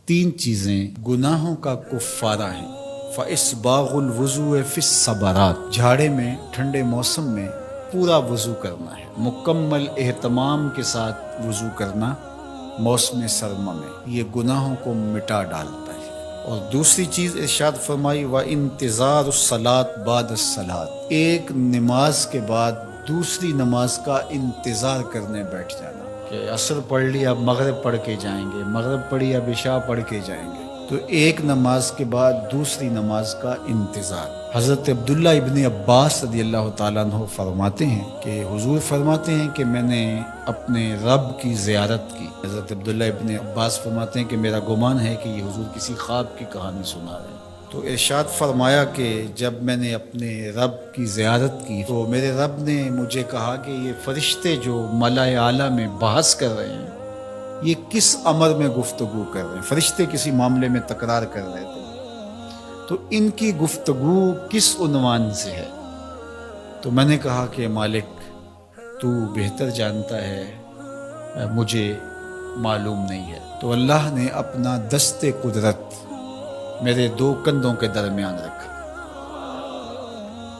تین چیزیں گناہوں کا کفارہ ہیں۔ فَإِسْبَاغُ الْوُضُوءِ فِي الصَّبَرَاتِ، جھاڑے میں ٹھنڈے موسم میں پورا وضو کرنا ہے، مکمل اہتمام کے ساتھ وضو کرنا موسم سرما میں، یہ گناہوں کو مٹا ڈالتا ہے۔ اور دوسری چیز ارشاد فرمائی وَإِنْتِظَارُ الصَّلَاةِ بَعْدَ الصَّلَاةِ، ایک نماز کے بعد دوسری نماز کا انتظار کرنے بیٹھ جانا کہ عصر پڑھ لی اب مغرب پڑھ کے جائیں گے، مغرب پڑھی اب عشاء پڑھ کے جائیں گے، تو ایک نماز کے بعد دوسری نماز کا انتظار۔ حضرت عبداللہ ابن عباس رضی اللہ تعالیٰ عنہ فرماتے ہیں کہ حضور فرماتے ہیں کہ میں نے اپنے رب کی زیارت کی۔ حضرت عبداللہ ابن عباس فرماتے ہیں کہ میرا گمان ہے کہ یہ حضور کسی خواب کی کہانی سنا رہے ہیں۔ تو ارشاد فرمایا کہ جب میں نے اپنے رب کی زیارت کی تو میرے رب نے مجھے کہا کہ یہ فرشتے جو ملائے اعلیٰ میں بحث کر رہے ہیں یہ کس امر میں گفتگو کر رہے ہیں، فرشتے کسی معاملے میں تکرار کر رہے تھے، تو ان کی گفتگو کس عنوان سے ہے؟ تو میں نے کہا کہ مالک تو بہتر جانتا ہے، مجھے معلوم نہیں ہے۔ تو اللہ نے اپنا دست قدرت میرے دو کندھوں کے درمیان رکھا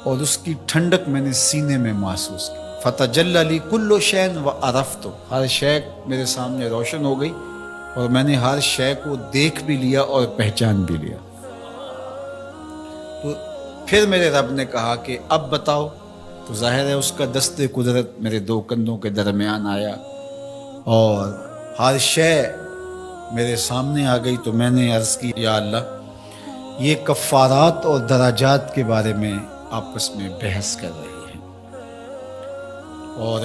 اور اس کی ٹھنڈک میں نے سینے میں محسوس کی۔ فَتَجَلَّ لِي كُلُّ شَيْءٍ وَعَرَفْتُ، ہر شے میرے سامنے روشن ہو گئی اور میں نے ہر شے کو دیکھ بھی لیا اور پہچان بھی لیا۔ تو پھر میرے رب نے کہا کہ اب بتاؤ، تو ظاہر ہے اس کا دست قدرت میرے دو کندھوں کے درمیان آیا اور ہر شے میرے سامنے آ گئی۔ تو میں نے عرض کی یا اللہ یہ کفارات اور درجات کے بارے میں آپس میں بحث کر رہی ہیں، اور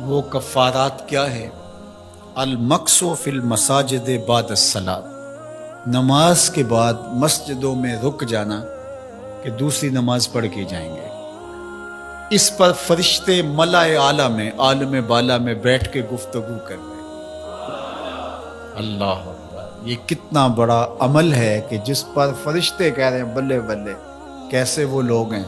وہ کفارات کیا ہے؟ المکث فی المساجد بعد الصلاۃ، نماز کے بعد مسجدوں میں رک جانا کہ دوسری نماز پڑھ کے جائیں گے۔ اس پر فرشتے ملائے اعلیٰ میں عالم بالا میں بیٹھ کے گفتگو کر رہے ہیں۔ اللہ اکبر، یہ کتنا بڑا عمل ہے کہ جس پر فرشتے کہہ رہے ہیں بلے بلے، کیسے وہ لوگ ہیں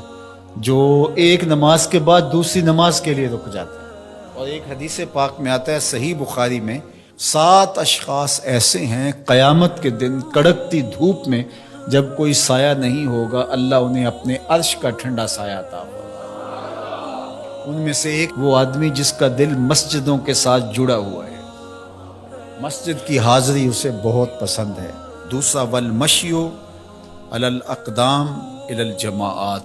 جو ایک نماز کے بعد دوسری نماز کے لیے رک جاتے ہیں۔ اور ایک حدیث پاک میں آتا ہے صحیح بخاری میں، 7 اشخاص ایسے ہیں قیامت کے دن کڑکتی دھوپ میں جب کوئی سایہ نہیں ہوگا اللہ انہیں اپنے عرش کا ٹھنڈا سایہ عطا فرمائے۔ ان میں سے ایک وہ آدمی جس کا دل مسجدوں کے ساتھ جڑا ہوا ہے، مسجد کی حاضری اسے بہت پسند ہے۔ دوسرا والمشی علی الاقدام الی الجماعات،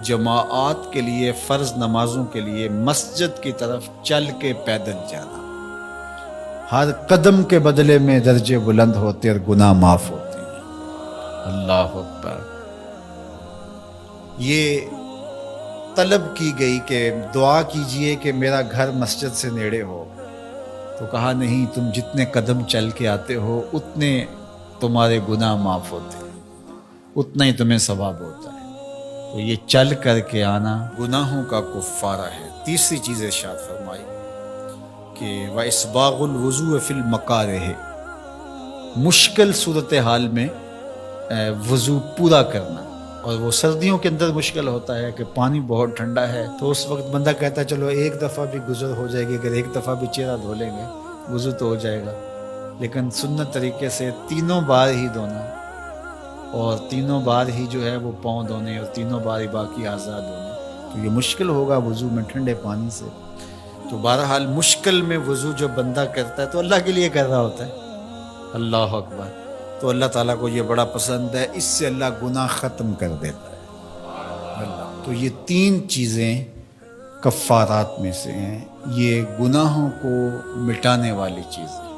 جماعات کے لیے فرض نمازوں کے لیے مسجد کی طرف چل کے پیدل جانا، ہر قدم کے بدلے میں درجے بلند ہوتے اور گناہ معاف ہوتے ہیں۔ اللہ اکبر، یہ طلب کی گئی کہ دعا کیجئے کہ میرا گھر مسجد سے نیڑے ہو، تو کہا نہیں، تم جتنے قدم چل کے آتے ہو اتنے تمہارے گناہ معاف ہوتے ہیں، اتنا ہی تمہیں ثواب ہوتا ہے۔ تو یہ چل کر کے آنا گناہوں کا کفارہ ہے۔ تیسری چیز ارشاد فرمائی کہ وَإِسْبَاغُ الْوُضُوءِ فِي الْمَكَارِهِ، مشکل صورتحال میں وضو پورا کرنا، اور وہ سردیوں کے اندر مشکل ہوتا ہے کہ پانی بہت ٹھنڈا ہے، تو اس وقت بندہ کہتا ہے چلو ایک دفعہ بھی گزر ہو جائے گی، اگر ایک دفعہ بھی چہرہ دھو لیں گے وضو تو ہو جائے گا، لیکن سنت طریقے سے تینوں بار ہی دھونا، اور تینوں بار ہی جو ہے وہ پاؤں دھونے، اور تینوں بار ہی باقی اعضاء دھونے، تو یہ مشکل ہوگا وضو میں ٹھنڈے پانی سے۔ تو بہرحال مشکل میں وضو جو بندہ کرتا ہے تو اللہ کے لیے کر رہا ہوتا ہے۔ اللہ اکبر، تو اللہ تعالیٰ کو یہ بڑا پسند ہے، اس سے اللہ گناہ ختم کر دیتا ہے۔ تو یہ تین چیزیں کفارات میں سے ہیں، یہ گناہوں کو مٹانے والی چیزیں۔